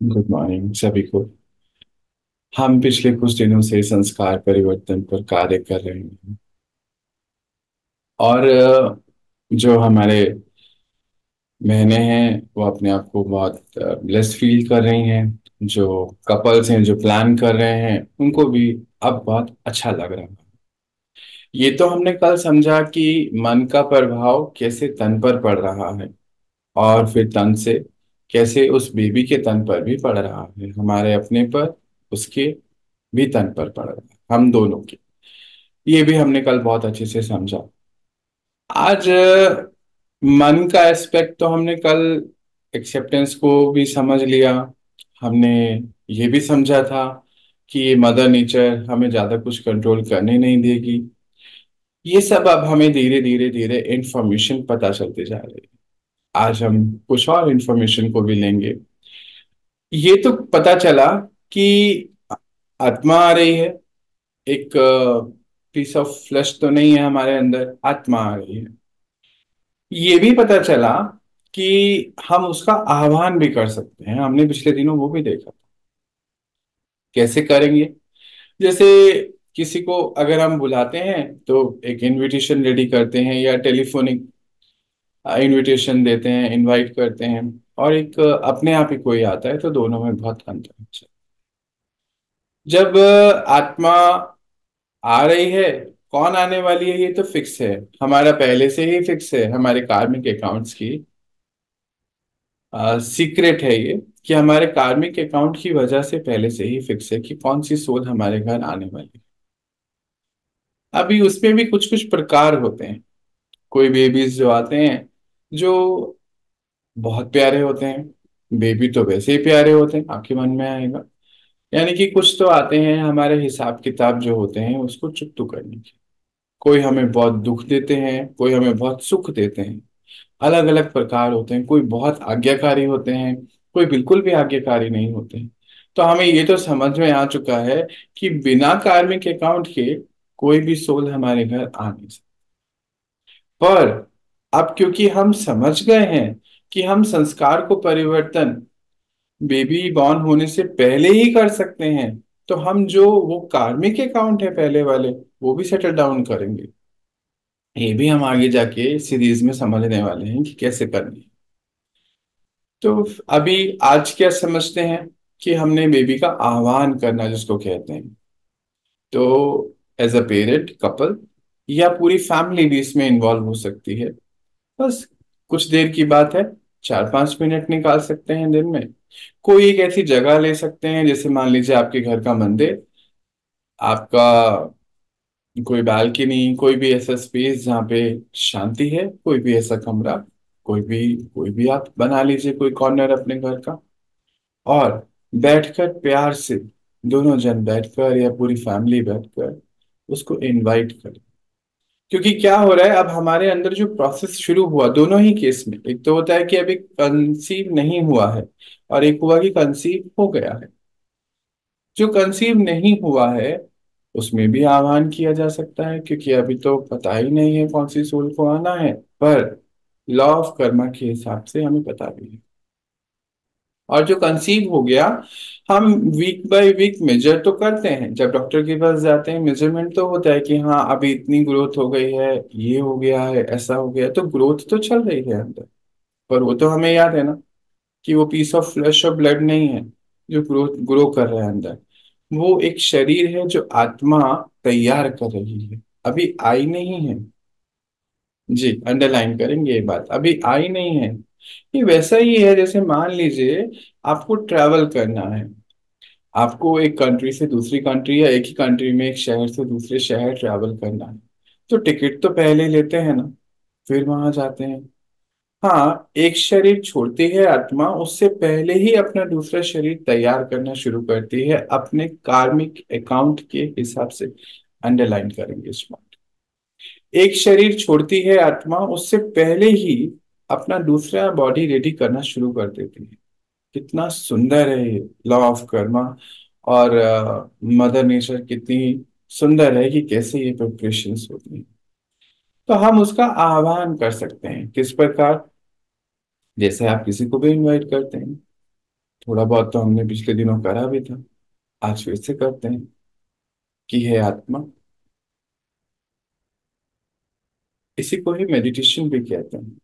Good morning सभी को। हम पिछले कुछ दिनों से संस्कार परिवर्तन पर कार्य कर रहे हैं और जो हमारे बहनें हैं वो अपने आप को बहुत ब्लेस्ड फील कर रही हैं। जो कपल्स हैं जो प्लान कर रहे हैं उनको भी अब बहुत अच्छा लग रहा है। ये तो हमने कल समझा कि मन का प्रभाव कैसे तन पर पड़ रहा है और फिर तन से कैसे उस बेबी के तन पर भी पड़ रहा है, हमारे अपने पर, उसके भी तन पर पड़ रहा है, हम दोनों के। ये भी हमने कल बहुत अच्छे से समझा। आज मन का एस्पेक्ट तो हमने कल एक्सेप्टेंस को भी समझ लिया। हमने ये भी समझा था कि ये मदर नेचर हमें ज्यादा कुछ कंट्रोल करने नहीं देगी। ये सब अब हमें धीरे धीरे धीरे इंफॉर्मेशन पता चलते जा रही है। आज हम कुछ और इंफॉर्मेशन को भी लेंगे। ये तो पता चला कि आत्मा आ रही है। एक पीस ऑफ फ्लेश तो नहीं है, हमारे अंदर आत्मा आ रही है। ये भी पता चला कि हम उसका आह्वान भी कर सकते हैं। हमने पिछले दिनों वो भी देखा। कैसे करेंगे? जैसे किसी को अगर हम बुलाते हैं तो एक इनविटेशन रेडी करते हैं या टेलीफोनिक इनविटेशन देते हैं, इनवाइट करते हैं। और एक अपने आप ही कोई आता है, तो दोनों में बहुत अंतर है। जब आत्मा आ रही है, कौन आने वाली है ये तो फिक्स है। हमारा पहले से ही फिक्स है, हमारे कार्मिक अकाउंट्स की सीक्रेट है ये, कि हमारे कार्मिक अकाउंट की वजह से पहले से ही फिक्स है कि कौन सी सोल हमारे घर आने वाली है। अभी उसमें भी कुछ कुछ प्रकार होते हैं। कोई बेबीज जो आते हैं जो बहुत प्यारे होते हैं। बेबी तो वैसे ही प्यारे होते हैं, आपके मन में आएगा। यानी कि कुछ तो आते हैं हमारे हिसाब किताब जो होते हैं उसको चुकतू करने के। कोई हमें बहुत दुख देते हैं, कोई हमें बहुत सुख देते हैं। अलग अलग प्रकार होते हैं। कोई बहुत आज्ञाकारी होते हैं, कोई बिल्कुल भी आज्ञाकारी नहीं होते हैं। तो हमें ये तो समझ में आ चुका है कि बिना कार्मिक अकाउंट के कोई भी सोल हमारे घर आ नहीं सकता। पर अब क्योंकि हम समझ गए हैं कि हम संस्कार को परिवर्तन बेबी बॉर्न होने से पहले ही कर सकते हैं, तो हम जो वो कार्मिक अकाउंट है पहले वाले वो भी सेटल डाउन करेंगे। ये भी हम आगे जाके सीरीज में समझने वाले हैं कि कैसे करनी है। तो अभी आज क्या समझते हैं कि हमने बेबी का आह्वान करना जिसको कहते हैं। तो एज अ पेरेंट कपल या पूरी फैमिली भी इसमें इन्वॉल्व हो सकती है। बस कुछ देर की बात है, 4-5 मिनट निकाल सकते हैं दिन में। कोई एक ऐसी जगह ले सकते हैं, जैसे मान लीजिए आपके घर का मंदिर, आपका कोई बालकनी, कोई भी ऐसा स्पेस जहाँ पे शांति है, कोई भी ऐसा कमरा, कोई भी आप बना लीजिए कोई कॉर्नर अपने घर का। और बैठकर प्यार से दोनों जन बैठकर या पूरी फैमिली बैठकर उसको इनवाइट करें। क्योंकि क्या हो रहा है, अब हमारे अंदर जो प्रोसेस शुरू हुआ दोनों ही केस में, एक तो होता है कि अभी कंसीव नहीं हुआ है और एक हुआ कि कंसीव हो गया है। जो कंसीव नहीं हुआ है उसमें भी आह्वान किया जा सकता है, क्योंकि अभी तो पता ही नहीं है कौन सी सोल को आना है। पर लॉ ऑफ कर्मा के हिसाब से हमें पता भी है। और जो कंसीव हो गया, हम वीक बाय वीक मेजर तो करते हैं। जब डॉक्टर के पास जाते हैं मेजरमेंट तो होता है कि हाँ अभी इतनी ग्रोथ हो गई है, ये हो गया है, ऐसा हो गया है। तो ग्रोथ तो चल रही है अंदर। पर वो तो हमें याद है ना कि वो पीस ऑफ फ्लैश और ब्लड नहीं है जो ग्रो कर रहा है अंदर। वो एक शरीर है जो आत्मा तैयार कर रही है, अभी आई नहीं है। जी, अंडरलाइन करेंगे ये बात, अभी आई नहीं है। ये वैसा ही है जैसे मान लीजिए आपको ट्रैवल करना है। आपको एक कंट्री से दूसरी कंट्री या एक ही कंट्री में एक शहर से दूसरे शहर ट्रैवल करना है। तो टिकट तो पहले लेते हैं ना, फिर वहां जाते हैं। हाँ, एक शरीर छोड़ती है आत्मा, उससे पहले ही अपना दूसरा शरीर तैयार करना शुरू करती है अपने कार्मिक अकाउंट के हिसाब से। अंडरलाइन करेंगे इस बात। एक शरीर छोड़ती है आत्मा, उससे पहले ही अपना दूसरा बॉडी रेडी करना शुरू कर देती है। कितना सुंदर है ये लॉ ऑफ कर्मा। और मदर नेचर कितनी सुंदर है कि कैसे ये प्रिपरेशंस होती हैं। तो हम उसका आह्वान कर सकते हैं किस प्रकार? जैसे आप किसी को भी इनवाइट करते हैं, थोड़ा बहुत तो हमने पिछले दिनों करा भी था, आज फिर से करते हैं। कि है आत्मा, इसी को ही मेडिटेशन भी कहते हैं।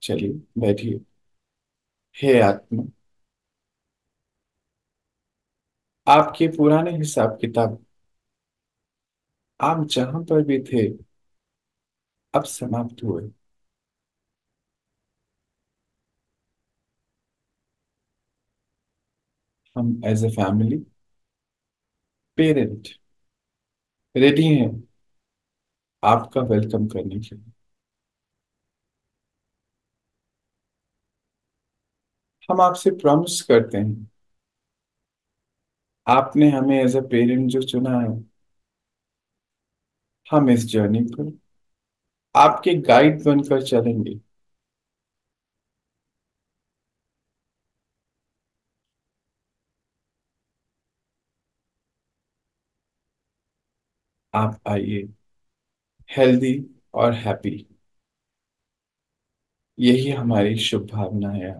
चलिए बैठिए। हे आत्मा, आपके पुराने हिसाब किताब, आप जहां पर भी थे, अब समाप्त हुए। हम as a family, parent, ready हैं आपका वेलकम करने के लिए। हम आपसे प्रॉमिस करते हैं, आपने हमें एज अ पेरेंट जो चुना है, हम इस जर्नी पर आपके गाइड बनकर चलेंगे। आप आइए, हेल्दी और हैप्पी, यही हमारी शुभ भावना है।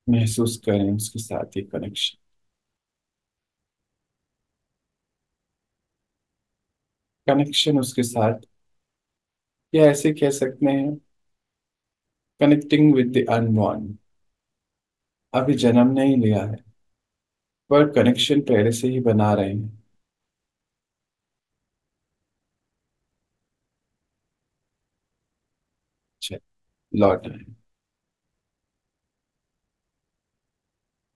महसूस करें उसके साथ ये कनेक्शन। कनेक्शन उसके साथ, या ऐसे कह सकते हैं, कनेक्टिंग विद द अनबॉर्न। अभी जन्म नहीं लिया है, पर कनेक्शन पहले से ही बना रहे हैं। अच्छा, लौट आए।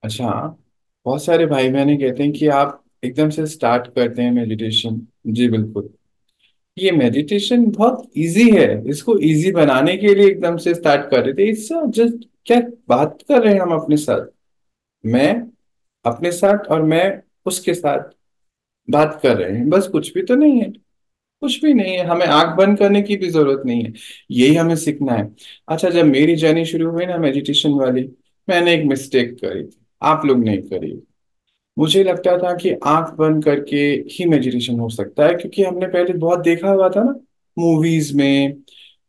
अच्छा हाँ, बहुत सारे भाई बहन कहते हैं कि आप एकदम से स्टार्ट करते हैं मेडिटेशन। जी बिल्कुल। ये मेडिटेशन बहुत इजी है, इसको इजी बनाने के लिए एकदम से स्टार्ट कर रहे थे। इट्स जस्ट, क्या बात कर रहे हैं हम अपने साथ। मैं अपने साथ और मैं उसके साथ बात कर रहे हैं, बस कुछ भी तो नहीं है। कुछ भी नहीं है, हमें आंख बंद करने की भी जरूरत नहीं है। यही हमें सीखना है। अच्छा, जब मेरी जर्नी शुरू हुई ना मेडिटेशन वाली, मैंने एक मिस्टेक करी थी, आप लोग नहीं करी। मुझे लगता था कि आंख बंद करके ही मेडिटेशन हो सकता है, क्योंकि हमने पहले बहुत देखा हुआ था ना, मूवीज में,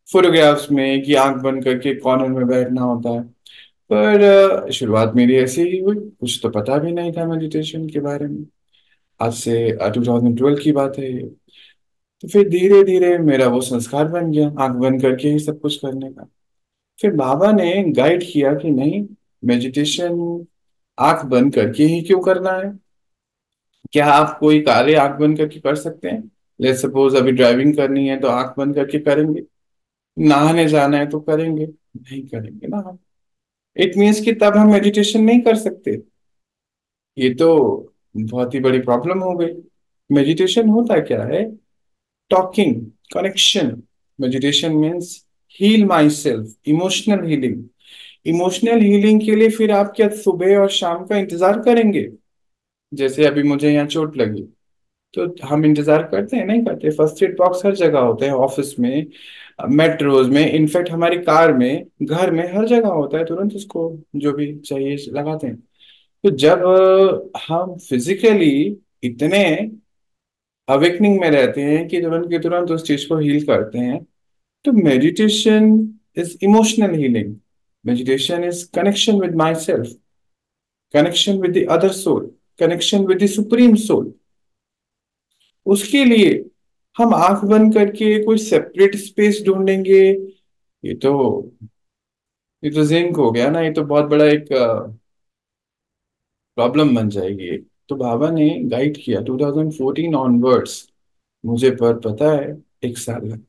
फोटोग्राफ्स में, कि आंख बंद करके कॉर्नर में बैठना होता है। पर शुरुआत मेरी ऐसे ही हुई, कुछ तो पता भी नहीं था मेडिटेशन के बारे में। आज से 2012 की बात है ये। तो फिर धीरे धीरे मेरा वो संस्कार बन गया, आंख बंद करके ही सब कुछ करने का। फिर बाबा ने गाइड किया कि नहीं, मेडिटेशन आंख बंद करके ही क्यों करना है। क्या आप कोई कार्य आंख बंद करके कर सकते हैं? लेट्स सपोज अभी ड्राइविंग करनी है तो आंख बंद करके करेंगे। नहाने जाना है तो करेंगे, नहीं करेंगे ना हम। इट मीन्स कि तब हम मेडिटेशन नहीं कर सकते। ये तो बहुत ही बड़ी प्रॉब्लम हो गई। मेडिटेशन होता क्या है? Talking, connection. Meditation means heal my self, emotional healing. Emotional healing के लिए फिर आप क्या सुबह और शाम का इंतजार करेंगे? जैसे अभी मुझे यहाँ चोट लगी, तो हम इंतजार करते हैं? नहीं करते। फर्स्ट एड बॉक्स हर जगह होते हैं, ऑफिस में, मेट्रोज में, इनफैक्ट हमारी कार में, घर में, हर जगह होता है। तुरंत उसको जो भी चाहिए लगाते हैं। तो जब हम फिजिकली इतने अवेकनिंग में रहते हैं कि तुरंत के तुरंत उस चीज को हील करते हैं, तो meditation is emotional healing. Meditation is connection with my self, connection with the other soul, connection with the supreme soul. उसके लिए हम आंख बंद करके कोई सेपरेट स्पेस ढूंढेंगे? ये तो ये तो जिंक हो गया ना, ये तो बहुत बड़ा एक प्रॉब्लम बन जाएगी एक। तो बाबा ने गाइड किया 2014 ऑनवर्ड्स, मुझे पर पता है 1 साल लगा।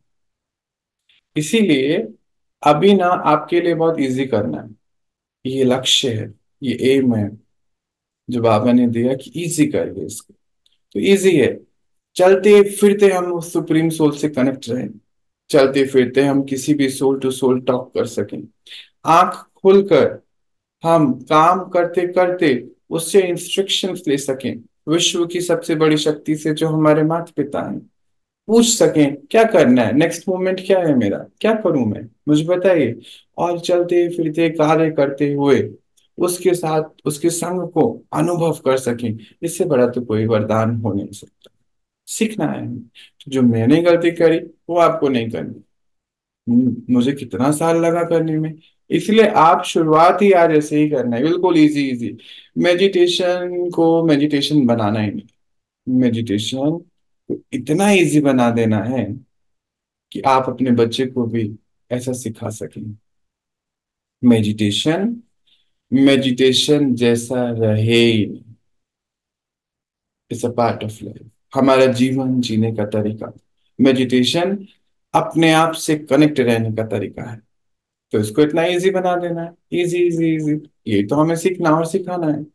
इसीलिए अभी ना आपके लिए बहुत इजी करना है। ये लक्ष्य है, ये एम है जो बाबा ने दिया कि इजी करिए इसको। तो इजी है, चलते फिरते हम उस सुप्रीम सोल से कनेक्ट रहें। चलते फिरते हम किसी भी सोल टू सोल टॉक कर सकें। आंख खुलकर हम काम करते करते उससे इंस्ट्रक्शंस ले सकें। विश्व की सबसे बड़ी शक्ति से, जो हमारे माता पिता हैं, पूछ सकें क्या करना है, नेक्स्ट मोमेंट क्या है मेरा, क्या करूं मैं, मुझे बताइए। और चलते फिरते कार्य करते हुए उसके साथ, उसके संग को अनुभव कर सकें। इससे बड़ा तो कोई वरदान हो नहीं सकता। सीखना है। तो जो मैंने गलती करी वो आपको नहीं करनी। मुझे कितना साल लगा करने में। इसलिए आप शुरुआत ही आज ऐसे ही करना है, बिल्कुल इजी इजी। मेडिटेशन को मेडिटेशन बनाना ही नहीं, मेडिटेशन को इतना इजी बना देना है कि आप अपने बच्चे को भी ऐसा सिखा सकें। मेडिटेशन मेडिटेशन जैसा रहे ही नहीं। It's a part of life, हमारा जीवन जीने का तरीका। मेडिटेशन अपने आप से कनेक्ट रहने का तरीका है। तो इसको इतना इजी बना देना है, इजी इजी इजी। ये तो हमें सीखना और सिखाना है।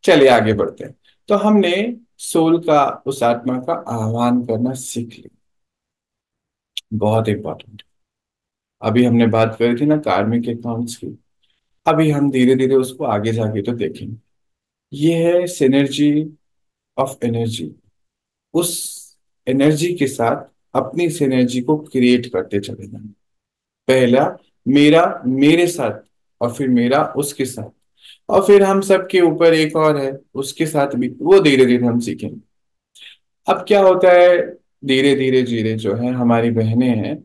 चलिए आगे बढ़ते हैं। तो हमने सोल का, उस आत्मा का आह्वान करना सीख लिया, बहुत इंपॉर्टेंट। अभी हमने बात करी थी ना कार्मिक अकाउंट्स की। अभी हम धीरे धीरे उसको आगे जाके तो देखेंगे। ये है सिनर्जी ऑफ एनर्जी। उस एनर्जी के साथ अपनी सिनर्जी को क्रिएट करते चले जाना। पहला मेरा, मेरे साथ, और फिर मेरा उसके साथ, और फिर हम सबके ऊपर एक और है उसके साथ भी। वो धीरे धीरे हम सीखेंगे। अब क्या होता है, धीरे धीरे धीरे जो है हमारी बहनें हैं,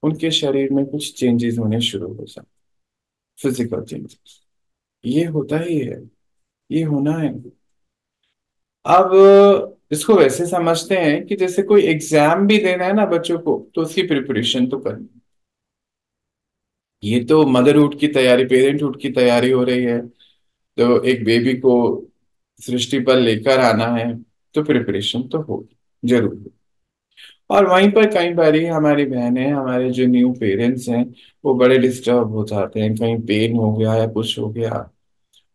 उनके शरीर में कुछ चेंजेस होने शुरू हो जाते, फिजिकल चेंजेस। ये होता ही है, ये होना है। अब इसको वैसे समझते हैं कि जैसे कोई एग्जाम भी देना है ना बच्चों को, तो उसकी प्रिपरेशन तो करनी। ये तो मदरहुड की तैयारी, पेरेंटहुड की तैयारी हो रही है। तो एक बेबी को सृष्टि पर लेकर आना है, तो प्रिपरेशन तो होगी जरूर। और वहीं पर कई बार हमारी बहनें, हमारे जो न्यू पेरेंट्स हैं, वो बड़े डिस्टर्ब हो जाते हैं, कहीं पेन हो गया या कुछ हो गया।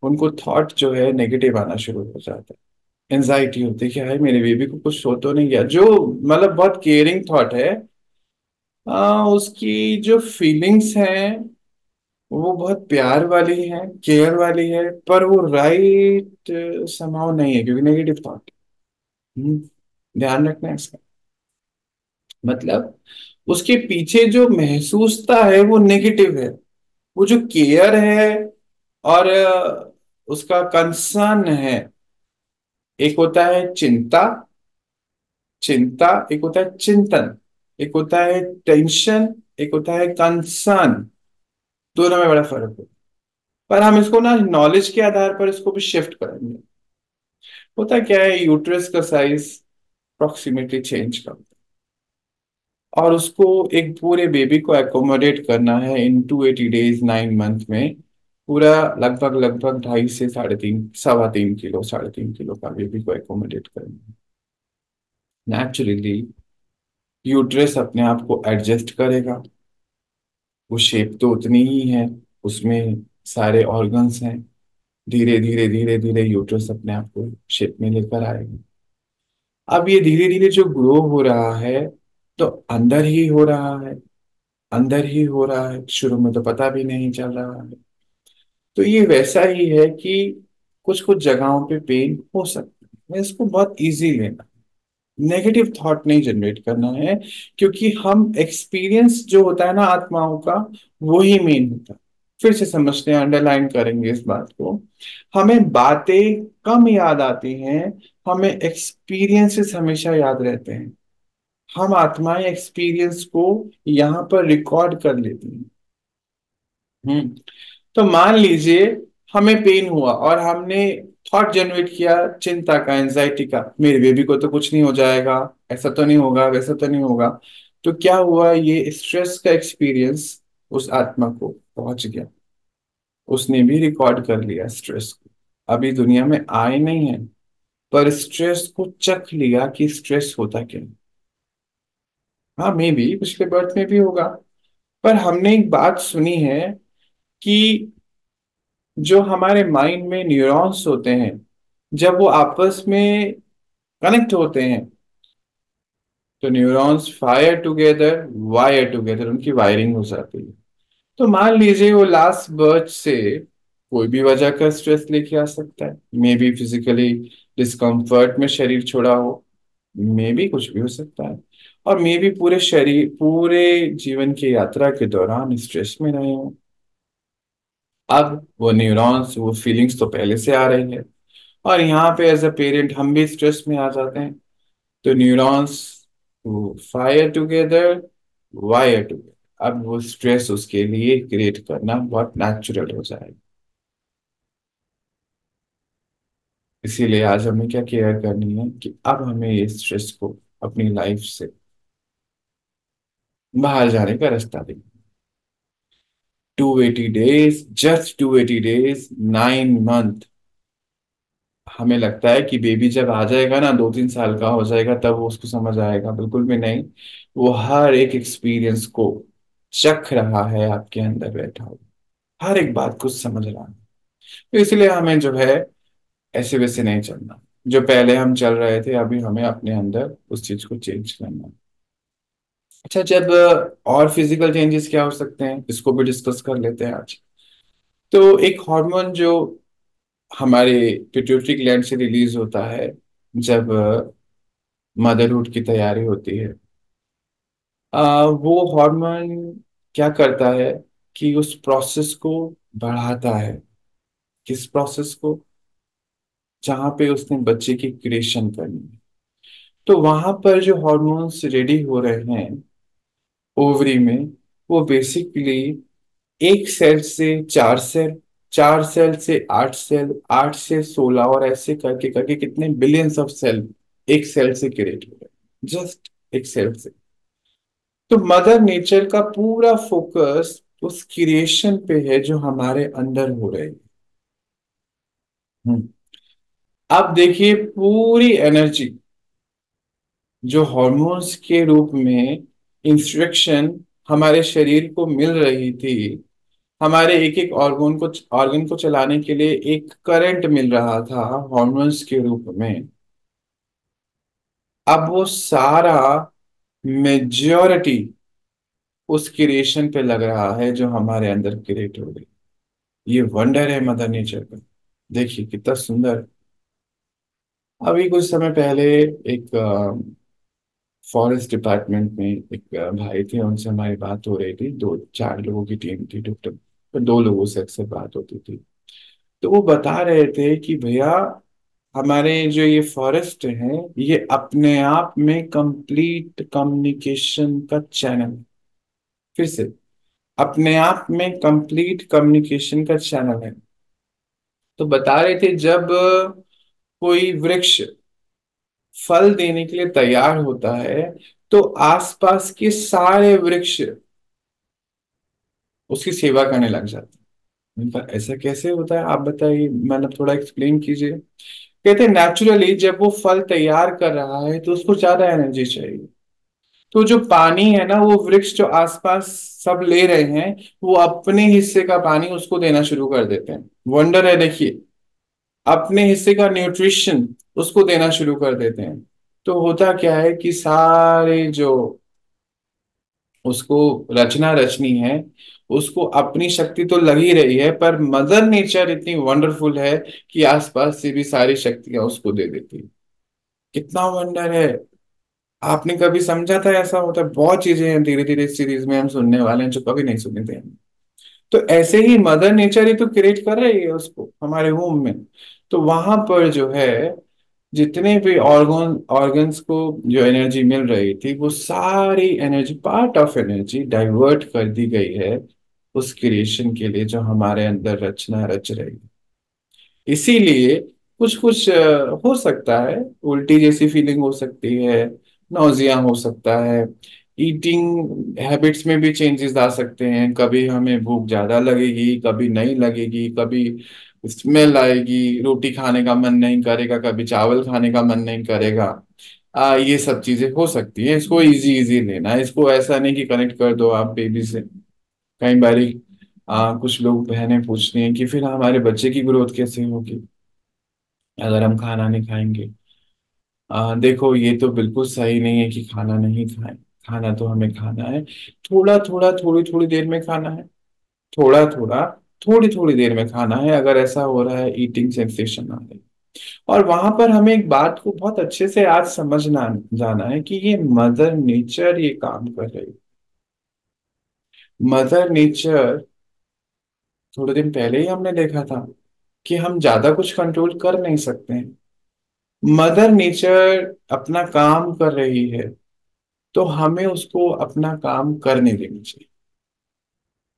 उनको थॉट जो है नेगेटिव आना शुरू हो जाता है, एंजाइटी होती है कि हाय मेरे बेबी को कुछ हो तो नहीं गया। जो मतलब बहुत केयरिंग थॉट है, उसकी जो फीलिंग्स हैं वो बहुत प्यार वाली है, केयर वाली है, पर वो राइट समाव नहीं है, क्योंकि नेगेटिव थॉट। ध्यान रखना है इसका। मतलब उसके पीछे जो महसूसता है वो नेगेटिव है। वो जो केयर है और उसका कंसर्न है, एक होता है चिंता, चिंता एक होता है चिंतन, एक होता है टेंशन, एक होता है कंसर्न। दोनों में बड़ा फर्क है। पर हम इसको ना नॉलेज के आधार पर इसको भी शिफ्ट करेंगे। होता क्या है, यूट्रस का साइज अप्रोक्सीमेटली चेंज करता है, और उसको एक पूरे बेबी को एकोमोडेट करना है इन 280 डेज, 9 मंथ में। पूरा लगभग लगभग 2.5 से 3.5, 3.25 किलो, 3.5 किलो का बेबी को एकोमोडेट करना। नेचुरली यूट्रस अपने आप को एडजस्ट करेगा। वो शेप तो उतनी ही है, उसमें सारे ऑर्गन्स हैं। धीरे धीरे धीरे धीरे यूट्रस अपने आप को शेप में लेकर आएगा। अब ये धीरे धीरे जो ग्रो हो रहा है, तो अंदर ही हो रहा है, अंदर ही हो रहा है, शुरू में तो पता भी नहीं चल रहा है। तो ये वैसा ही है कि कुछ कुछ जगहों पे पेन हो सकता है, मैं इसको बहुत इजी लेना, नेगेटिव थॉट नहीं जनरेट करना है। क्योंकि हम एक्सपीरियंस जो होता है ना आत्माओं का, वो ही मेन होता है। फिर से समझते हैं, अंडरलाइन करेंगे इस बात को। हमें बातें कम याद आती हैं, हमें एक्सपीरियंसेस हमेशा याद रहते हैं। हम आत्माएं एक्सपीरियंस को यहाँ पर रिकॉर्ड कर लेती हैं। तो मान लीजिए हमें पेन हुआ और हमने थॉट जनरेट किया चिंता का, एंजाइटी का, मेरे बेबी को तो कुछ नहीं हो जाएगा, ऐसा तो नहीं होगा, वैसा तो नहीं होगा। तो क्या हुआ, ये स्ट्रेस का एक्सपीरियंस उस आत्मा को पहुंच गया। उसने भी रिकॉर्ड कर लिया स्ट्रेस को। अभी दुनिया में आए नहीं है, पर स्ट्रेस को चख लिया कि स्ट्रेस होता क्या है। हाँ, मे बी पिछले बर्थ में भी होगा। पर हमने एक बात सुनी है कि जो हमारे माइंड में न्यूरॉन्स होते हैं, जब वो आपस में कनेक्ट होते हैं, तो neurons fire together, wire together, उनकी वायरिंग हो जाती है। तो मान लीजिए वो लास्ट बर्थ से कोई भी वजह का स्ट्रेस लेके आ सकता है। मे बी फिजिकली डिस्कम्फर्ट में शरीर छोड़ा हो, मे बी कुछ भी हो सकता है। और मे बी पूरे शरीर, पूरे जीवन की यात्रा के दौरान स्ट्रेस में रहे हो। अब वो न्यूरॉन्स, वो फीलिंग्स तो पहले से आ रही है, और यहाँ पे एज अ पेरेंट हम भी स्ट्रेस में आ जाते हैं। तो neurons fire together, wire together. अब वो स्ट्रेस उसके लिए क्रिएट करना बहुत नेचुरल हो जाएगा। इसीलिए आज हमें क्या केयर करनी है कि अब हमें ये स्ट्रेस को अपनी लाइफ से बाहर जाने का रास्ता दें। 280 डेज, जस्ट 280 डेज, 9 मंथ। हमें लगता है कि बेबी जब आ जाएगा ना, 2-3 साल का हो जाएगा, तब वो उसको समझ आएगा। बिल्कुल भी नहीं। वो हर एक एक्सपीरियंस को चख रहा है, आपके अंदर बैठा हुआ हर एक बात को समझ रहा है। तो इसलिए हमें जो है ऐसे वैसे नहीं चलना। जो पहले हम चल रहे थे, अभी हमें अपने अंदर उस चीज को चेंज करना है। अच्छा, जब और फिजिकल चेंजेस क्या हो सकते हैं, इसको भी डिस्कस कर लेते हैं आज। तो एक हार्मोन जो हमारे पिट्यूटरी ग्लैंड से रिलीज होता है जब मदरहुड की तैयारी होती है, वो हार्मोन क्या करता है कि उस प्रोसेस को बढ़ाता है। किस प्रोसेस को? जहां पे उसने बच्चे की क्रिएशन करनी है। तो वहां पर जो हॉर्मोन्स रेडी हो रहे हैं ओवरी में, वो बेसिकली एक सेल से 4 सेल, 4 सेल से 8 सेल, 8 से 16, और ऐसे करके करके कितने बिलियंस ऑफ सेल एक सेल से क्रिएट हो रहे हैं, जस्ट एक सेल से। तो मदर नेचर का पूरा फोकस उस क्रिएशन पे है जो हमारे अंदर हो रहे हैं। हम्म। अब देखिए, पूरी एनर्जी जो हॉर्मोन्स के रूप में इंस्ट्रक्शन हमारे शरीर को मिल रही थी, हमारे एक एक ऑर्गन को चलाने के लिए एक करंट मिल रहा था हॉर्मोन्स के रूप में। अब वो सारा मेजॉरिटी उस क्रिएशन पे लग रहा है जो हमारे अंदर क्रिएट हो रही। ये वंडर है मदर नेचर का। देखिए कितना सुंदर। अभी कुछ समय पहले एक फॉरेस्ट डिपार्टमेंट में एक भाई थे, उनसे हमारी बात हो रही थी। 2-4 लोगों की टीम थी टोटल, तो 2 लोगों से अक्सर बात होती थी। तो वो बता रहे थे कि भैया, हमारे जो ये फॉरेस्ट है, ये अपने आप में कंप्लीट कम्युनिकेशन का चैनल। फिर से, अपने आप में कंप्लीट कम्युनिकेशन का चैनल है। तो बता रहे थे, जब कोई वृक्ष फल देने के लिए तैयार होता है, तो आसपास के सारे वृक्ष उसकी सेवा करने लग जाते हैं। इनका ऐसा कैसे होता है, आप बताइए, मतलब थोड़ा एक्सप्लेन कीजिए। कहते हैं नेचुरली जब वो फल तैयार कर रहा है तो उसको ज्यादा एनर्जी चाहिए। तो जो पानी है ना, वो वृक्ष जो आसपास सब ले रहे हैं, वो अपने हिस्से का पानी उसको देना शुरू कर देते हैं। वंडर है, देखिए। अपने हिस्से का न्यूट्रिशन उसको देना शुरू कर देते हैं। तो होता क्या है कि सारे जो उसको रचना रचनी है, उसको अपनी शक्ति तो लगी रही है, पर मदर नेचर इतनी वंडरफुल है कि आसपास से भी सारी शक्तियां उसको दे देती है। कितना वंडर है। आपने कभी समझा था ऐसा होता है? बहुत चीजें हैं धीरे धीरे इस सीरीज में हम सुनने वाले हैं जो कभी नहीं सुने थे हम। तो ऐसे ही मदर नेचर ही तो क्रिएट कर रही है उसको हमारे होम में। तो वहां पर जो है, जितने भी ऑर्गन्स को जो एनर्जी मिल रही थी, वो सारी energy, part of energy divert कर दी गई है उस क्रिएशन के लिए जो हमारे अंदर रचना रच रही है। इसीलिए कुछ कुछ हो सकता है, उल्टी जैसी फीलिंग हो सकती है, नौजिया हो सकता है, ईटिंग हैबिट्स में भी चेंजेस आ सकते हैं। कभी हमें भूख ज्यादा लगेगी, कभी नहीं लगेगी, कभी स्मेल आएगी, रोटी खाने का मन नहीं करेगा, कभी चावल खाने का मन नहीं करेगा। ये सब चीजें हो सकती है। इसको इजी इजी लेना है, इसको ऐसा नहीं कि कनेक्ट कर दो आप बेबी से। कई बारी कुछ लोग बहनें पूछती हैं कि फिर हमारे बच्चे की ग्रोथ कैसे होगी अगर हम खाना नहीं खाएंगे। देखो, ये तो बिल्कुल सही नहीं है कि खाना नहीं खाएं। खाना तो हमें खाना है, थोड़ा थोड़ा, थोड़ी थोड़ी देर में खाना है। थोड़ा थोड़ा, थोड़ी थोड़ी देर में खाना है, अगर ऐसा हो रहा है ईटिंग सेंसेशन आ रही। और वहां पर हमें एक बात को बहुत अच्छे से आज समझना जाना है कि ये मदर नेचर ये काम कर रही है। मदर नेचर, थोड़े दिन पहले ही हमने देखा था कि हम ज्यादा कुछ कंट्रोल कर नहीं सकते हैं। मदर नेचर अपना काम कर रही है, तो हमें उसको अपना काम करने देनी चाहिए।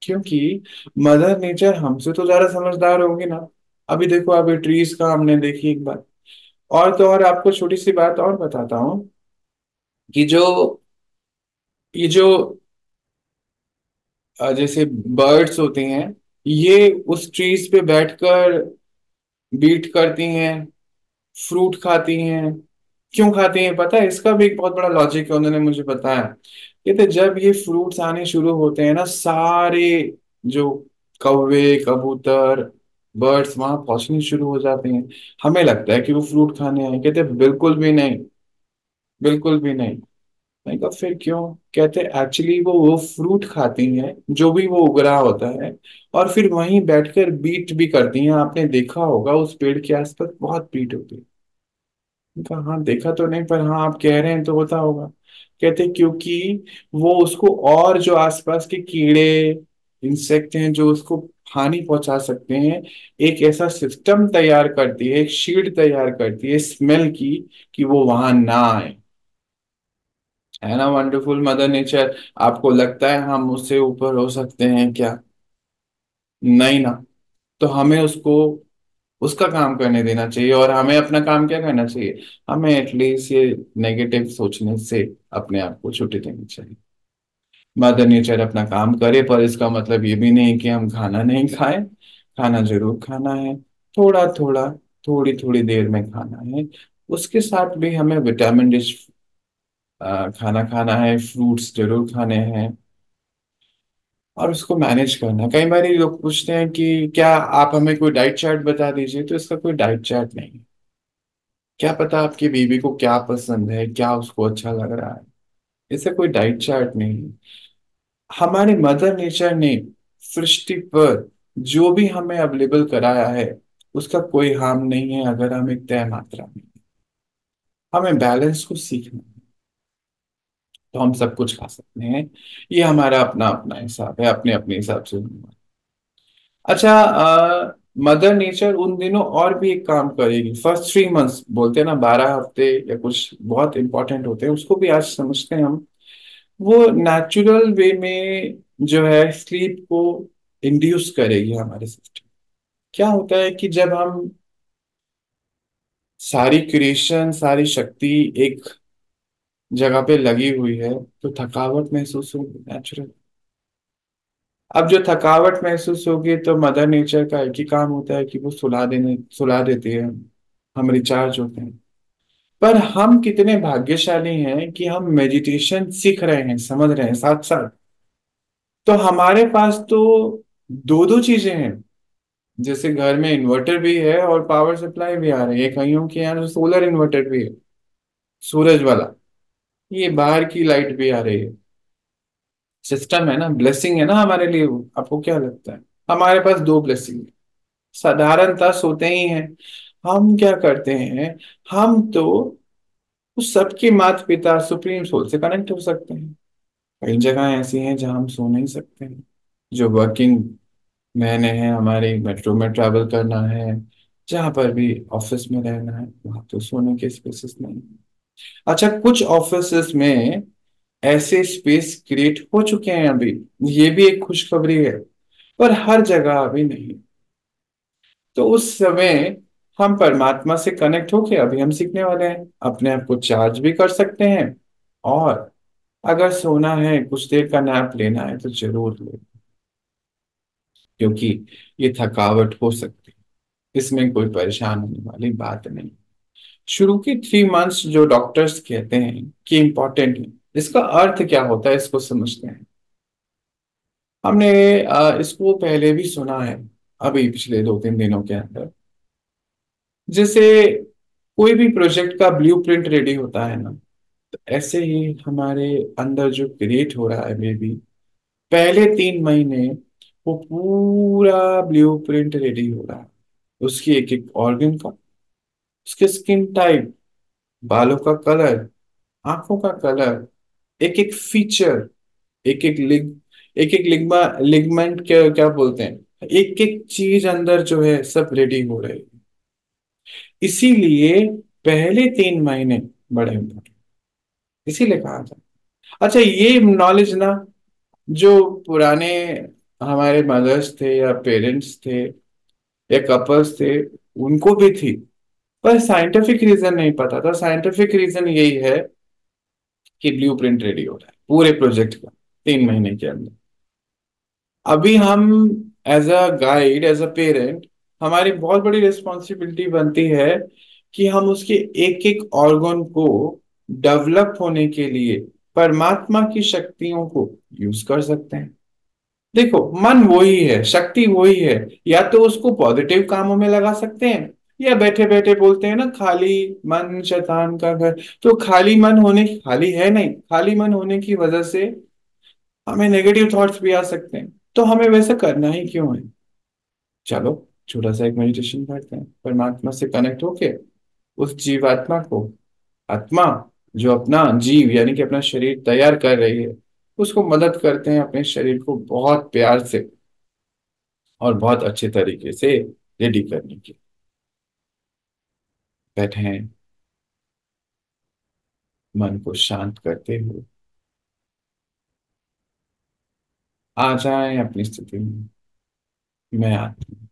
क्योंकि मदर नेचर हमसे तो ज्यादा समझदार होगी ना। अभी देखो, अभी ट्रीज का हमने देखी एक बार। और तो और आपको छोटी सी बात और बताता हूँ कि जो ये जो जैसे बर्ड्स होती हैं, ये उस ट्रीज पे बैठकर बीट करती हैं, फ्रूट खाती हैं। क्यों खाती हैं पता है? इसका भी एक बहुत बड़ा लॉजिक है, उन्होंने मुझे बताया। कहते जब ये फ्रूट्स आने शुरू होते हैं ना, सारे जो कौवे कबूतर बर्ड्स वहां पहुंचने शुरू हो जाते हैं। हमें लगता है कि वो फ्रूट खाने आए, कहते बिल्कुल भी नहीं, बिल्कुल भी नहीं। मैंने कहा फिर क्यों? कहते एक्चुअली वो फ्रूट खाती हैं जो भी वो उग रहा होता है, और फिर वहीं बैठकर बीट भी करती हैं। आपने देखा होगा उस पेड़ के आसपास बहुत बीट होती है। मैंने कहा हाँ, देखा तो नहीं, पर हाँ आप कह रहे हैं तो होता होगा। कहते क्योंकि वो उसको और जो आसपास के कीड़े इंसेक्ट हैं जो उसको हानि पहुंचा सकते हैं, एक ऐसा सिस्टम तैयार करती है, एक शील्ड तैयार करती है स्मेल की, कि वो वहां ना आए। है ना वंडरफुल मदर नेचर? आपको लगता है हम उससे ऊपर हो सकते हैं क्या? नहीं ना। तो हमें उसको उसका काम करने देना चाहिए, और हमें अपना काम क्या करना चाहिए? हमें एटलीस्ट ये नेगेटिव सोचने से अपने आप को छुट्टी देनी चाहिए। मदर नेचर अपना काम करे, पर इसका मतलब ये भी नहीं कि हम खाना नहीं खाएं। खाना जरूर खाना है, थोड़ा थोड़ा, थोड़ी थोड़ी देर में खाना है। उसके साथ भी हमें विटामिन रिच खाना खाना है, फ्रूट्स जरूर खाने हैं, और उसको मैनेज करना है। कई बार ये लोग पूछते हैं कि क्या आप हमें कोई डाइट चार्ट बता दीजिए, तो इसका कोई डाइट चार्ट नहीं है। क्या पता आपकी बीवी को क्या पसंद है, क्या उसको अच्छा लग रहा है, इससे कोई डाइट चार्ट नहीं है। हमारे मदर नेचर ने सृष्टि पर जो भी हमें अवेलेबल कराया है, उसका कोई हार्म नहीं है अगर हम एक तय मात्रा में। हमें बैलेंस को सीखना है, तो हम सब कुछ खा सकते हैं। ये हमारा अपना अपना हिसाब है, अपने अपने हिसाब से। अच्छा, मदर नेचर उन दिनों और भी एक काम करेगी। फर्स्ट 3 मंथ्स बोलते हैं ना, 12 हफ्ते या कुछ बहुत इंपॉर्टेंट होते हैं, उसको भी आज समझते हैं हम। वो नेचुरल वे में जो है स्लीप को इंड्यूस करेगी हमारे सिस्टम। क्या होता है कि जब हम सारी क्रिएशन सारी शक्ति एक जगह पे लगी हुई है, तो थकावट महसूस होगी नेचुरल। अब जो थकावट महसूस होगी, तो मदर नेचर का एक ही काम होता है कि वो सुला देती है, हम रिचार्ज होते हैं। पर हम कितने भाग्यशाली हैं कि हम मेडिटेशन सीख रहे हैं, समझ रहे हैं साथ साथ। तो हमारे पास तो दो दो चीजें हैं। जैसे घर में इन्वर्टर भी है और पावर सप्लाई भी आ रही है, कईयों के यहाँ सोलर इन्वर्टर भी है, सूरज वाला। ये बाहर की लाइट भी आ रही है। सिस्टम है ना, ब्लेसिंग है ना हमारे लिए वो। आपको क्या लगता है? हमारे पास दो ब्लेसिंग साधारणतः सोते ही हैं। हम क्या करते हैं? हम तो उस सबके माता पिता सुप्रीम सोल से कनेक्ट हो सकते हैं। कई जगह ऐसी हैं जहां हम सो नहीं सकते हैं। जो वर्किंग मैंने हैं, हमारे मेट्रो में ट्रैवल करना है, जहां पर भी ऑफिस में रहना है, वहां तो सोने के स्पेसेस नहीं। अच्छा, कुछ ऑफिसेस में ऐसे स्पेस क्रिएट हो चुके हैं अभी, ये भी एक खुशखबरी है। पर हर जगह अभी नहीं। तो उस समय हम परमात्मा से कनेक्ट होके अभी हम सीखने वाले हैं, अपने आप को चार्ज भी कर सकते हैं। और अगर सोना है, कुछ देर का नैप लेना है, तो जरूर ले। क्योंकि ये थकावट हो सकती है, इसमें कोई परेशान होने वाली बात नहीं। शुरू के 3 मंथ्स जो डॉक्टर्स कहते हैं कि इंपॉर्टेंट है, इसका अर्थ क्या होता है इसको समझते हैं। हमने इसको पहले भी सुना है, अभी पिछले 2-3 दिनों के अंदर। जैसे कोई भी प्रोजेक्ट का ब्लूप्रिंट रेडी होता है ना, तो ऐसे ही हमारे अंदर जो क्रिएट हो रहा है बेबी, पहले 3 महीने वो पूरा ब्लूप्रिंट रेडी हो रहा है। उसकी एक एक ऑर्गन का, उसके स्किन टाइप, बालों का कलर, आंखों का कलर, एक एक फीचर, एक एक लिगमेंट, क्या क्या बोलते हैं, एक एक चीज अंदर जो है सब रेडी हो रही है। इसीलिए पहले 3 महीने बड़े इंपॉर्टेंट, इसीलिए कहा था। अच्छा, ये नॉलेज ना, जो पुराने हमारे मदर्स थे या पेरेंट्स थे या कपल्स थे, उनको भी थी, पर साइंटिफिक रीजन नहीं पता था। साइंटिफिक रीजन यही है कि ब्लूप्रिंट रेडी हो रहा है पूरे प्रोजेक्ट का 3 महीने के अंदर। अभी हम as a guide, as a parent, हमारी बहुत बड़ी रिस्पॉन्सिबिलिटी बनती है कि हम उसके एक एक ऑर्गन को डेवलप होने के लिए परमात्मा की शक्तियों को यूज कर सकते हैं। देखो, मन वही है, शक्ति वही है। या तो उसको पॉजिटिव कामों में लगा सकते हैं, या बैठे बैठे बोलते हैं ना, खाली मन शैतान का घर। तो खाली मन होने, खाली है नहीं, खाली मन होने की वजह से हमें नेगेटिव थॉट्स भी आ सकते हैं। तो हमें वैसा करना ही क्यों है? चलो, छोटा सा एक मेडिटेशन करते हैं, परमात्मा से कनेक्ट होके उस जीवात्मा को, आत्मा जो अपना जीव यानी कि अपना शरीर तैयार कर रही है, उसको मदद करते हैं अपने शरीर को बहुत प्यार से और बहुत अच्छे तरीके से रेडी करने की। बैठे हैं, मन को शांत करते हुए आ जाएं अपनी स्थिति में। मैं आता हूं।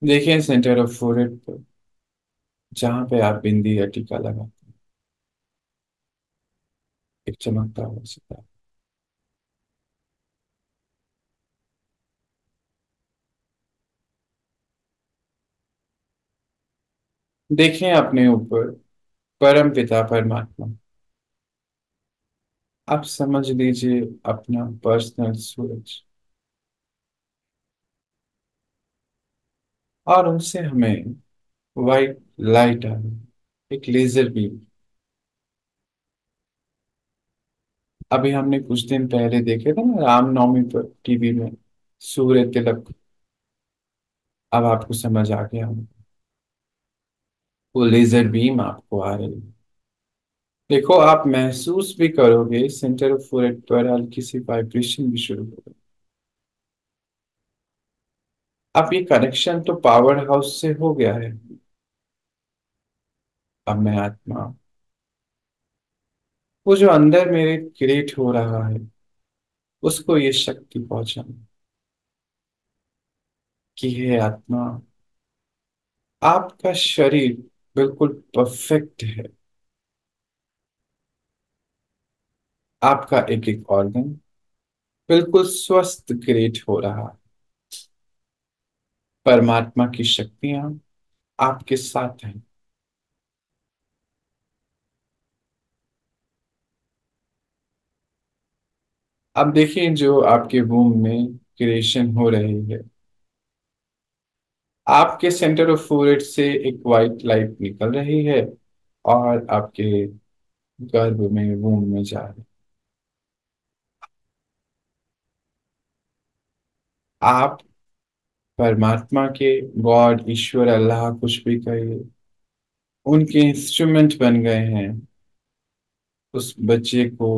देखिए सेंटर ऑफ फोrehead पर, जहां पे आप बिंदी या टीका लगा, एक चमकता हुआ सितारा। देखें अपने ऊपर परम पिता परमात्मा, आप समझ लीजिए अपना पर्सनल सूरज, और उनसे हमें वाइट लाइट आ रही है, एक लेजर बीम। अभी हमने कुछ दिन पहले देखे थे ना रामनवमी पर टीवी में, सूर्य तिलक। अब आपको समझ आ गया होगा। वो लेजर बीम आपको आ रही है। देखो, आप महसूस भी करोगे सेंटर ऑफ फोrehead पर हल्की सी वाइब्रेशन भी शुरू होगा। अब ये कनेक्शन तो पावर हाउस से हो गया है। अब मैं आत्मा, वो जो अंदर मेरे क्रिएट हो रहा है, उसको ये शक्ति पहुंचाना कि हे आत्मा, आपका शरीर बिल्कुल परफेक्ट है। आपका एक एक ऑर्गन बिल्कुल स्वस्थ क्रिएट हो रहा है। परमात्मा की शक्तियां आपके साथ हैं। अब देखिए, जो आपके वूम में क्रिएशन हो रही है, आपके सेंटर ऑफ फोrehead से एक वाइट लाइट निकल रही है और आपके गर्भ में, वूम में जा रही है। आप परमात्मा के, गॉड, ईश्वर, अल्लाह, कुछ भी कहिए, उनके इंस्ट्रूमेंट बन गए हैं। उस बच्चे को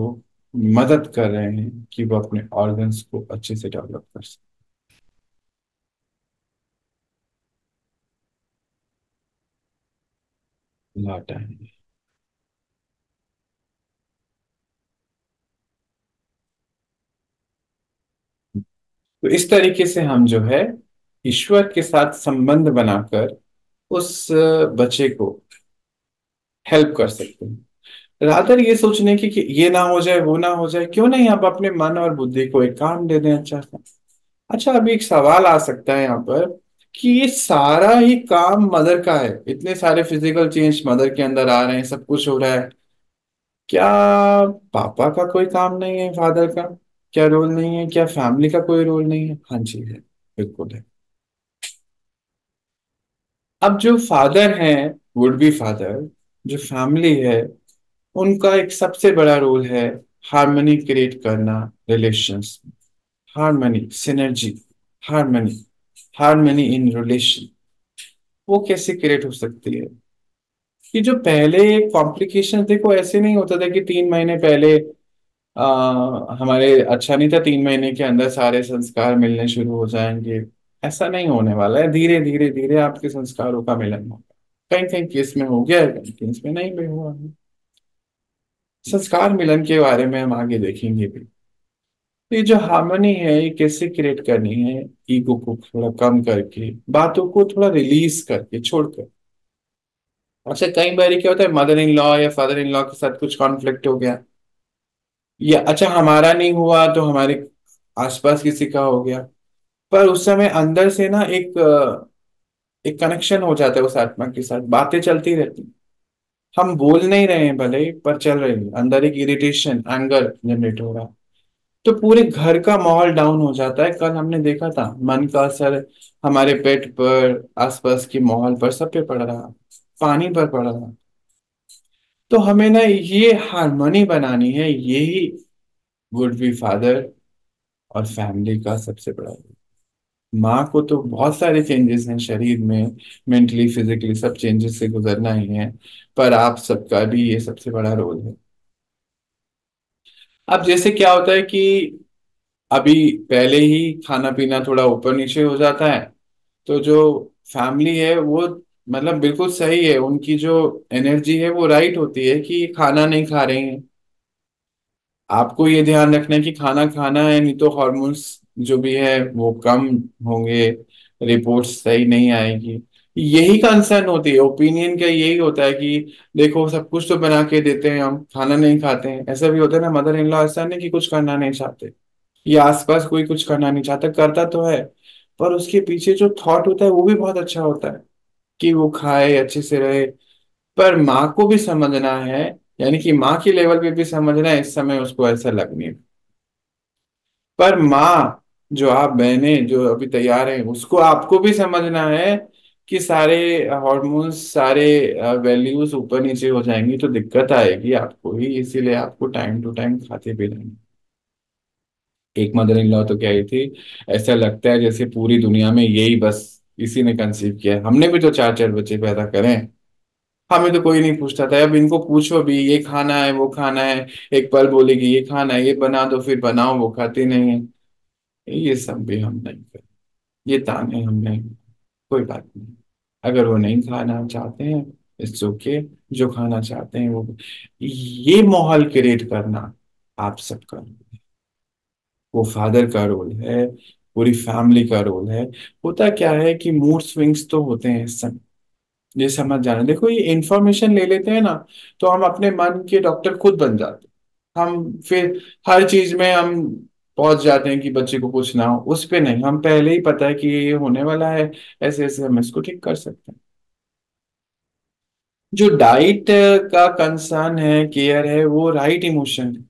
मदद कर रहे हैं कि वो अपने ऑर्गन्स को अच्छे से डेवलप कर सके। लौटा है। तो इस तरीके से हम जो है ईश्वर के साथ संबंध बनाकर उस बच्चे को हेल्प कर सकते हैं। रादर ये सोचने की कि ये ना हो जाए, वो ना हो जाए, क्यों नहीं आप अपने मन और बुद्धि को एक काम दे दें अच्छा सा। अच्छा, अभी एक सवाल आ सकता है यहाँ पर कि ये सारा ही काम मदर का है, इतने सारे फिजिकल चेंज मदर के अंदर आ रहे हैं, सब कुछ हो रहा है, क्या पापा का कोई काम नहीं है, फादर का क्या रोल नहीं है, क्या फैमिली का कोई रोल नहीं है? हाँ जी है, बिल्कुल है। अब जो फादर हैं, वुड बी फादर, जो फैमिली है, उनका एक सबसे बड़ा रोल है हार्मनी क्रिएट करना relations. Harmony, synergy, harmony, harmony in relation, वो कैसे क्रिएट हो सकती है? कि जो पहले कॉम्प्लिकेशन, देखो ऐसे नहीं होता था कि 3 महीने पहले हमारे अच्छा नहीं था, 3 महीने के अंदर सारे संस्कार मिलने शुरू हो जाएंगे, ऐसा नहीं होने वाला है, धीरे धीरे धीरे आपके संस्कारों का मिलन होगा। कहीं कहीं केस में हो गया है, कहीं केस में नहीं भी हुआ है। संस्कार मिलन के बारे में हम आगे देखेंगे भी। तो ये जो हार्मनी है ये कैसे क्रिएट करनी है, ईगो को थोड़ा कम करके, बातों को थोड़ा रिलीज करके, छोड़कर। अच्छा कई बार क्या होता है, मदर इन लॉ या फादर इन लॉ के साथ कुछ कॉन्फ्लिक्ट हो गया, या अच्छा हमारा नहीं हुआ तो हमारे आसपास किसी का हो गया, पर उस समय अंदर से ना एक कनेक्शन हो जाता है उस आत्मा के साथ, बातें चलती रहती हैं। हम बोल नहीं रहे हैं भले ही, पर चल रही है, अंदर एक इरिटेशन, एंगर जनरेट हो रहा है। तो पूरे घर का माहौल डाउन हो जाता है। कल हमने देखा था मन का असर हमारे पेट पर, आसपास के माहौल पर, सब पे पड़ रहा, पानी पर पड़ रहा। तो हमें ना ये हार्मनी बनानी है, यही वुड बी फादर और फैमिली का सबसे बड़ा रोल। माँ को तो बहुत सारे चेंजेस हैं शरीर में, मेंटली फिजिकली सब चेंजेस से गुजरना ही है, पर आप सबका भी ये सबसे बड़ा रोल है। अब जैसे क्या होता है कि अभी पहले ही खाना पीना थोड़ा ऊपर नीचे हो जाता है, तो जो फैमिली है वो मतलब बिल्कुल सही है, उनकी जो एनर्जी है वो राइट होती है कि खाना नहीं खा रहे हैं। आपको ये ध्यान रखना है कि खाना खाना है, नहीं तो हॉर्मोन्स जो भी है वो कम होंगे, रिपोर्ट्स सही नहीं आएगी। यही कंसर्न होती है, ओपिनियन का यही होता है कि देखो सब कुछ तो बना के देते हैं, हम खाना नहीं खाते हैं। ऐसा भी होता है ना, मदर इन लॉ ऐसा नहीं कि कुछ करना नहीं चाहते, या आसपास कोई कुछ करना नहीं चाहता, करता तो है, पर उसके पीछे जो थॉट होता है वो भी बहुत अच्छा होता है कि वो खाए अच्छे से रहे। पर माँ को भी समझना है, यानी कि माँ की लेवल पे भी समझना है, इस समय उसको ऐसा लगनी है। पर माँ, जो आप बहनें जो अभी तैयार हैं, उसको आपको भी समझना है कि सारे हॉर्मोन्स, सारे वैल्यूज ऊपर नीचे हो जाएंगी तो दिक्कत आएगी आपको ही, इसीलिए आपको टाइम टू टाइम खाते भी रहना। एक मदर इन लॉ तो क्या ही थी, ऐसा लगता है जैसे पूरी दुनिया में यही बस इसी ने कंसीव किया है, हमने भी तो चार चार बच्चे पैदा करें, हमें तो कोई नहीं पूछता था। अब इनको पूछो भी ये खाना है वो खाना है, एक पल बोलेगी ये खाना है, ये बना दो, फिर बनाओ, वो खाती नहीं है। ये सब भी हम नहीं करें, ये ताने हम नहीं, कोई बात नहीं। अगर वो नहीं खाना चाहते हैं, इट्स ओके, जो खाना चाहते हैं वो, ये माहौल क्रिएट करना आप सबका, वो फादर का रोल है, पूरी फैमिली का रोल है। होता क्या है कि मूड स्विंग्स तो होते हैं इस समय, ये समझ जाना। देखो ये इंफॉर्मेशन ले लेते हैं ना, तो हम अपने मन के डॉक्टर खुद बन जाते हैं। हम फिर हर चीज में हम पहुंच जाते हैं कि बच्चे को कुछ ना हो, उस पे नहीं, हम पहले ही पता है कि ये होने वाला है, ऐसे ऐसे हम इसको ठीक कर सकते हैं। जो डाइट का कंसर्न है, केयर है, वो राइट इमोशन है।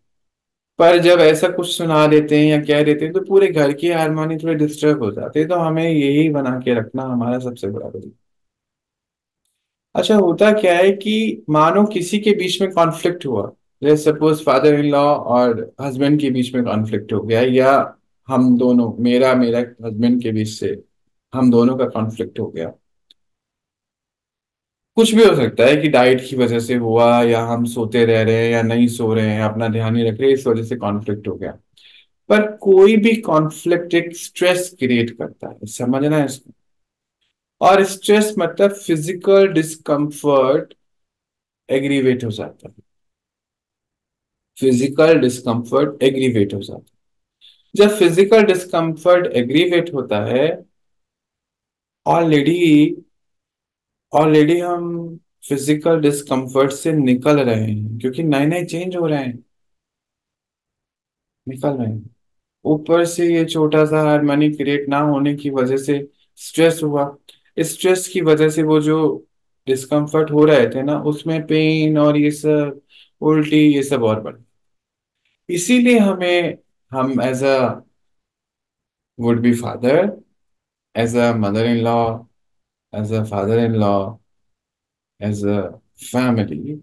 पर जब ऐसा कुछ सुना देते हैं या कह देते हैं तो पूरे घर की हारमोनी थोड़ी डिस्टर्ब हो जाती है, तो हमें यही बना के रखना हमारा सबसे बड़ा रोल। अच्छा होता क्या है कि मानो किसी के बीच में कॉन्फ्लिक्ट हुआ, जैसे सपोज फादर इन लॉ और हस्बैंड के बीच में कॉन्फ्लिक्ट हो गया, या हम दोनों, मेरा मेरा हस्बैंड के बीच से हम दोनों का कॉन्फ्लिक्ट हो गया। कुछ भी हो सकता है कि डाइट की वजह से हुआ, या हम सोते रह रहे हैं या नहीं सो रहे हैं, अपना ध्यान नहीं रख रहे, इस वजह से कॉन्फ्लिक्ट हो गया। पर कोई भी कॉन्फ्लिक्ट एक स्ट्रेस क्रिएट करता है, समझना है इसको। और स्ट्रेस मतलब फिजिकल डिस्कम्फर्ट एग्रीवेट हो जाता है, फिजिकल डिस्कम्फर्ट एग्रीवेट हो जाता है। जब फिजिकल डिस्कम्फर्ट एग्रीवेट होता है, ऑलरेडी ऑलरेडी हम फिजिकल डिस्कम्फर्ट से निकल रहे हैं, क्योंकि नए नए चेंज हो रहे हैं, निकल रहे हैं। ऊपर से ये छोटा सा हार्मनी क्रिएट ना होने की वजह से स्ट्रेस हुआ, स्ट्रेस की वजह से वो जो डिस्कम्फर्ट हो रहे थे ना, उसमें पेन और ये सब, उल्टी, ये सब और बढ़। इसीलिए हमें, हम as a would be father, as a mother in law, as a father in law, as a family,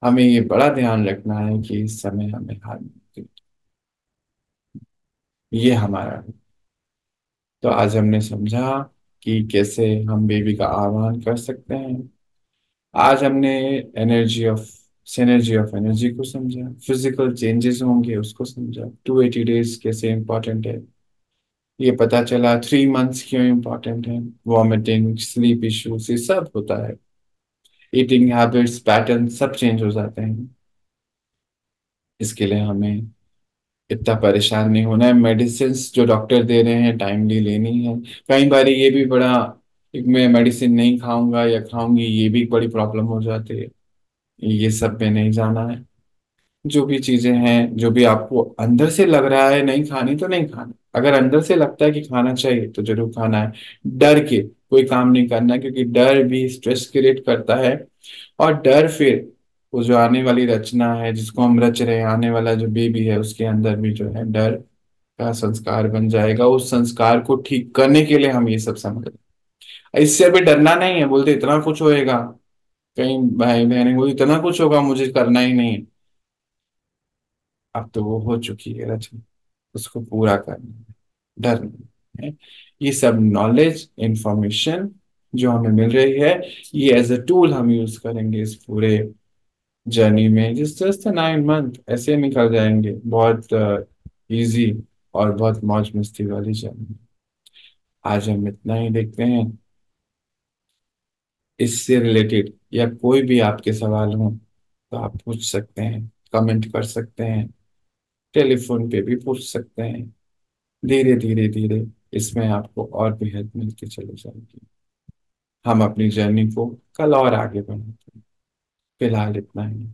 हमें ये बड़ा ध्यान रखना है कि इस समय हमें हार्मनी, ये हमारा। तो आज हमने समझा कि कैसे हम बेबी का आह्वान कर सकते हैं। आज हमने energy of synergy of energy को समझा, फिजिकल चेंजेस होंगे उसको समझा, 280 डेज कैसे इंपॉर्टेंट है, ये पता चला 3 मंथ्स क्यों इम्पोर्टेंट है। वॉमिटिंग, स्लीप इश्यूज, ये सब होता है। ईटिंग हैबिट्स, पैटर्न सब चेंज हो जाते हैं। इसके लिए हमें इतना परेशान नहीं होना है। मेडिसिन जो डॉक्टर दे रहे हैं टाइमली लेनी है। कई बार ये भी बड़ा, मैं मेडिसिन नहीं खाऊंगा या खाऊंगी, ये भी बड़ी प्रॉब्लम हो जाती है। ये सब में नहीं जाना है। जो भी चीजें हैं, जो भी आपको अंदर से लग रहा है नहीं खानी तो नहीं खानी, अगर अंदर से लगता है कि खाना चाहिए तो जरूर खाना है। डर के कोई काम नहीं करना है, क्योंकि डर भी स्ट्रेस क्रिएट करता है। और डर फिर वो जो आने वाली रचना है जिसको हम रच रहे हैं, आने वाला जो बेबी है उसके अंदर भी जो है डर का संस्कार बन जाएगा। उस संस्कार को ठीक करने के लिए हम ये सब समझ रहे हैं। इससे अभी डरना नहीं है, बोलते इतना कुछ होएगा, कहीं भाई बहन बोलते इतना कुछ होगा मुझे करना ही नहीं है। अब तो वो हो चुकी है रचना, उसको पूरा करना है, डर नहीं है। ये सब नॉलेज इंफॉर्मेशन जो हमें मिल रही है, ये एज अ टूल हम यूज करेंगे इस पूरे जर्नी में। जिस जस्ट 9 मंथ ऐसे निकल जाएंगे, बहुत इजी और बहुत मौज मस्ती वाली जर्नी। आज हम इतना ही देखते हैं। इससे रिलेटेड या कोई भी आपके सवाल हो तो आप पूछ सकते हैं, कमेंट कर सकते हैं, टेलीफोन पे भी पूछ सकते हैं। धीरे धीरे धीरे इसमें आपको और भी हेल्प मिलती चली जाएगी। हम अपनी जर्नी को कल और आगे बढ़ाते हैं। फिलहाल इतना ही।